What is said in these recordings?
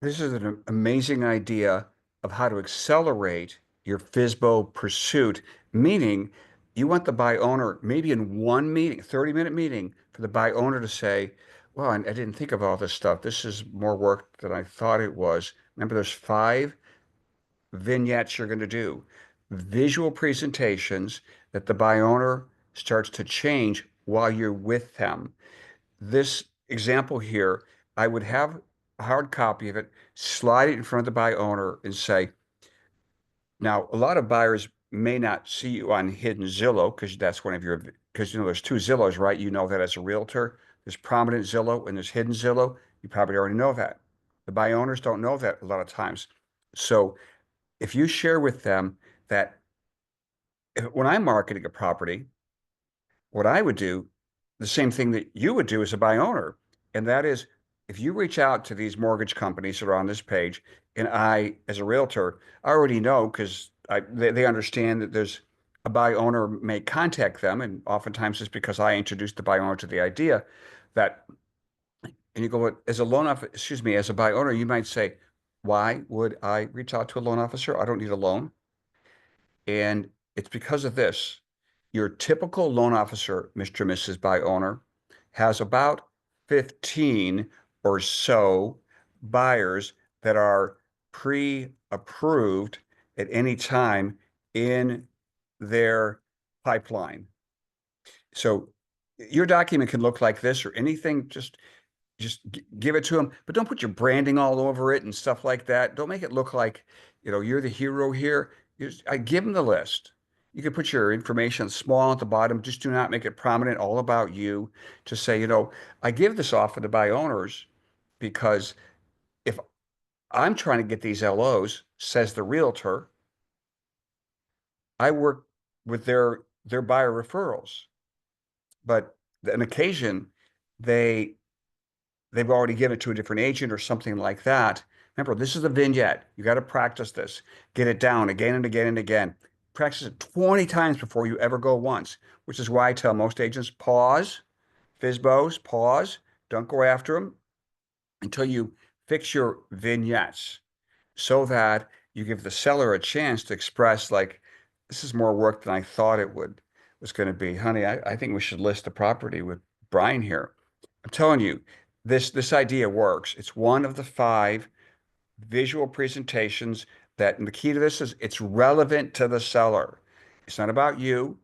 This is an amazing idea of how to accelerate your FISBO pursuit, meaning you want the buy owner, maybe in one meeting, 30-minute meeting, for the buy owner to say, well, I didn't think of all this stuff. This is more work than I thought it was. Remember, there's 5 vignettes you're going to do, visual presentations that the buy owner starts to change while you're with them. This example here, I would have a hard copy of it, slide it in front of the buy owner and say, now, a lot of buyers may not see you on hidden Zillow because that's one of your, because there's two Zillows, right? You know that as a realtor. There's prominent Zillow and there's hidden Zillow. You probably already know that. The buy owners don't know that a lot of times. So if you share with them that when I'm marketing a property, what I would do, the same thing that you would do as a buy owner. And that is, if you reach out to these mortgage companies that are on this page, and I, as a realtor, I already know because they understand that there's a buy owner may contact them. And oftentimes it's because I introduced the buy owner to the idea that, and you go, "Well, as a loan officer, excuse me, as a buy owner, you might say, why would I reach out to a loan officer? I don't need a loan. And it's because of this. Your typical loan officer, Mr. and Mrs. Buy owner, has about 15 or so buyers that are pre-approved at any time in their pipeline. So your document can look like this or anything, just give it to them, but don't put your branding all over it and stuff like that. Don't make it look like, you're the hero here. I give them the list. You can put your information small at the bottom. Just do not make it prominent, all about you. Just say, I give this offer to buy owners because if I'm trying to get these LOs, says the realtor, I work with their buyer referrals. But on occasion, they they've already given it to a different agent or something like that. Remember, this is a vignette. You got to practice this. Get it down again and again and again. Practice it 20 times before you ever go once, which is why I tell most agents pause, FISBOs, pause. Don't go after them until you fix your vignettes so that you give the seller a chance to express, like, this is more work than I thought it was going to be. Honey, I think we should list the property with Brian here. I'm telling you, this idea works. It's one of the 5 visual presentations that, and the key to this is it's relevant to the seller. It's not about you,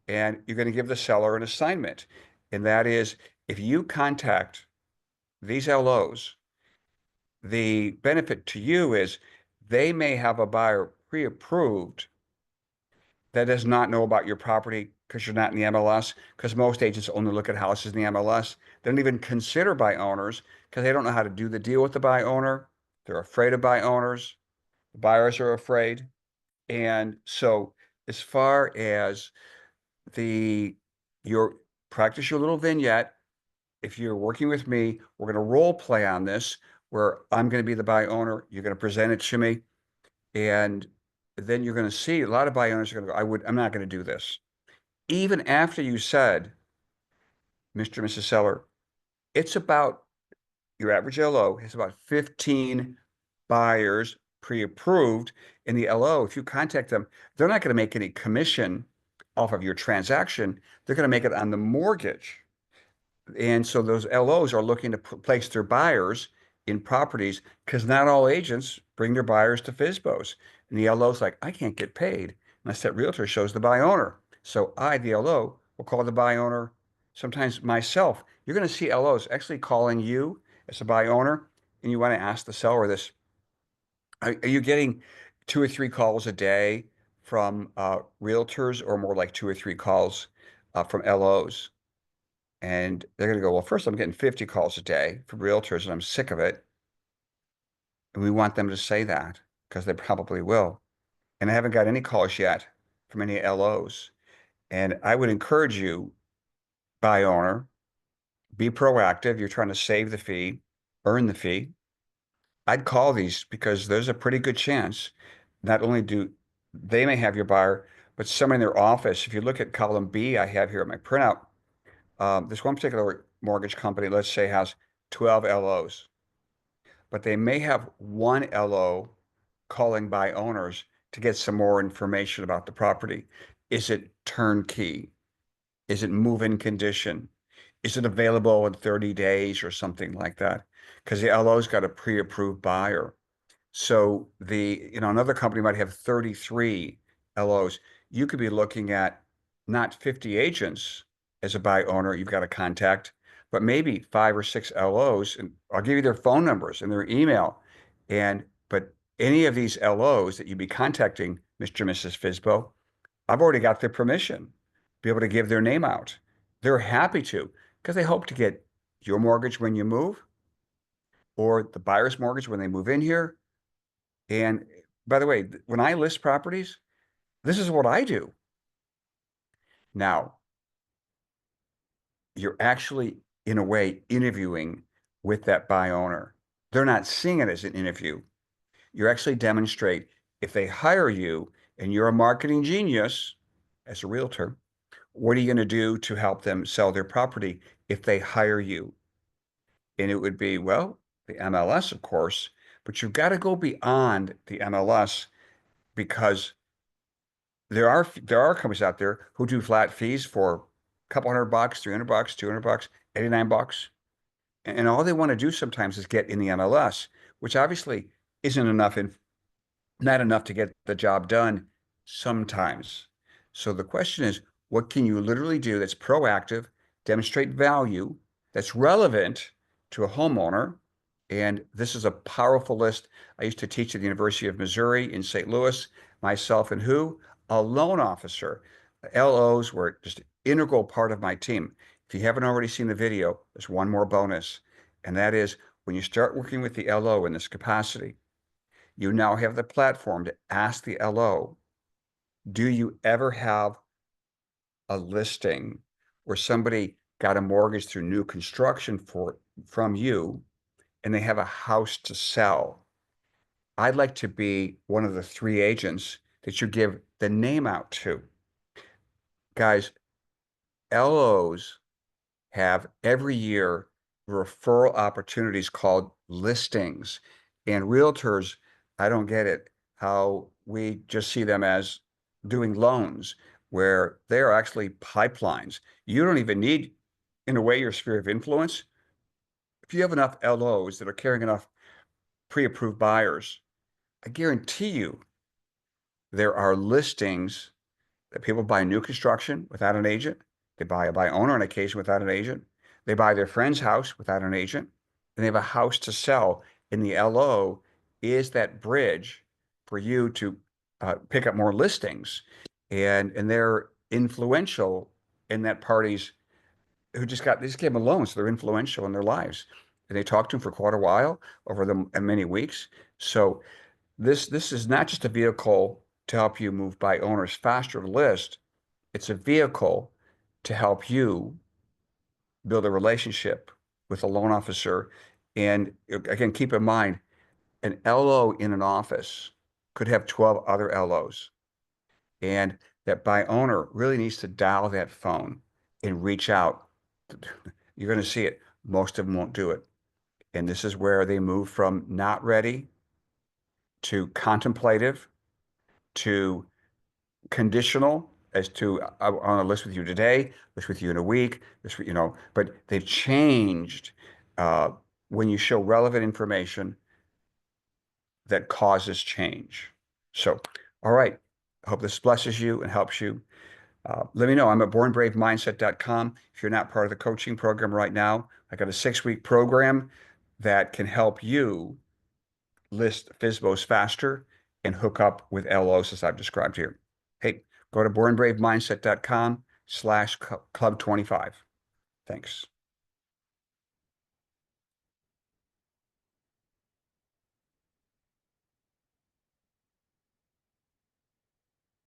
and you're going to give the seller an assignment. And that is, if you contact these LOs, the benefit to you is they may have a buyer pre-approved that does not know about your property because you're not in the MLS, because most agents only look at houses in the MLS. They don't even consider buy owners because they don't know how to do the deal with the buy owner. They're afraid of buy owners. The buyers are afraid. And so as far as the your practice your little vignette, if you're working with me, we're going to role play on this where I'm going to be the buy owner. You're going to present it to me. And then you're going to see a lot of buy owners are going to go, I'm not going to do this. Even after you said, Mr. and Mrs. Seller, it's about your average LO has about 15 buyers pre-approved in the LO. If you contact them, they're not going to make any commission off of your transaction. They're going to make it on the mortgage. And so those LOs are looking to place their buyers in properties because not all agents bring their buyers to FISBOs. And the LO's like, I can't get paid unless that realtor shows the buy owner. So I, the LO, will call the buy owner, sometimes myself. You're going to see LOs actually calling you as a buy owner, and you want to ask the seller this. Are you getting 2 or 3 calls a day from realtors or more like 2 or 3 calls from LOs? And they're going to go, well, first, I'm getting 50 calls a day from realtors and I'm sick of it. And we want them to say that because they probably will. And I haven't got any calls yet from any LOs. And I would encourage you, buy owner, be proactive. You're trying to save the fee, earn the fee. I'd call these because there's a pretty good chance not only do they may have your buyer, but someone in their office. If you look at column B, I have here at my printout, this one particular mortgage company, let's say, has 12 LOs. but they may have one LO calling by owners to get some more information about the property. Is it turnkey? Is it move-in condition? Is it available in 30 days or something like that? Because the LO's got a pre-approved buyer. So another company might have 33 LOs. You could be looking at not 50 agents as a buy owner you've got to contact, but maybe 5 or 6 LOs. And I'll give you their phone numbers and their email. But any of these LOs that you'd be contacting, Mr. and Mrs. Fizbo, I've already got their permission to be able to give their name out. They're happy to because they hope to get your mortgage when you move or the buyer's mortgage when they move in here. And by the way, when I list properties, this is what I do. Now, you're actually, in a way, interviewing with that buy owner. They're not seeing it as an interview. You actually demonstrate if they hire you and you're a marketing genius as a realtor, what are you going to do to help them sell their property if they hire you? And it would be, well, the MLS, of course, but you've got to go beyond the MLS because there are companies out there who do flat fees for a couple $100, $300, $200, $89. And all they want to do sometimes is get in the MLS, which obviously isn't enough and not enough to get the job done sometimes. So the question is, what can you literally do that's proactive, demonstrate value, that's relevant to a homeowner? And this is a powerful list. I used to teach at the University of Missouri in St. Louis, myself and who? A loan officer. LOs were just an integral part of my team. If you haven't already seen the video, there's one more bonus. And that is when you start working with the LO in this capacity, you now have the platform to ask the LO, do you ever have a listing where somebody got a mortgage through new construction from you and they have a house to sell? I'd like to be one of the 3 agents that you give the name out to. Guys, LOs have every year referral opportunities called listings. And realtors, I don't get it, how we just see them as doing loans where they are actually pipelines. You don't even need, in a way, your sphere of influence. If you have enough LOs that are carrying enough pre-approved buyers, I guarantee you there are listings that people buy new construction without an agent. They buy a buy owner on occasion without an agent. They buy their friend's house without an agent. And they have a house to sell. And the LO is that bridge for you to pick up more listings. And they're influential in that parties they just gave them a loan, so they're influential in their lives. And they talked to them for quite a while over the many weeks. So this is not just a vehicle to help you move by owners faster to list. It's a vehicle to help you build a relationship with a loan officer. And again, keep in mind, an LO in an office could have 12 other LOs. And that buy owner really needs to dial that phone and reach out. You're going to see it. Most of them won't do it. And this is where they move from not ready to contemplative to conditional as to I want to list with you today, list with you in a week, but they've changed uh, when you show relevant information that causes change. So, all right. I hope this blesses you and helps you. Let me know. I'm at bornbravemindset.com. If you're not part of the coaching program right now, I got a 6-week program that can help you list FSBOs faster and hook up with LOs as I've described here. Hey, go to bornbravemindset.com/club25. Thanks.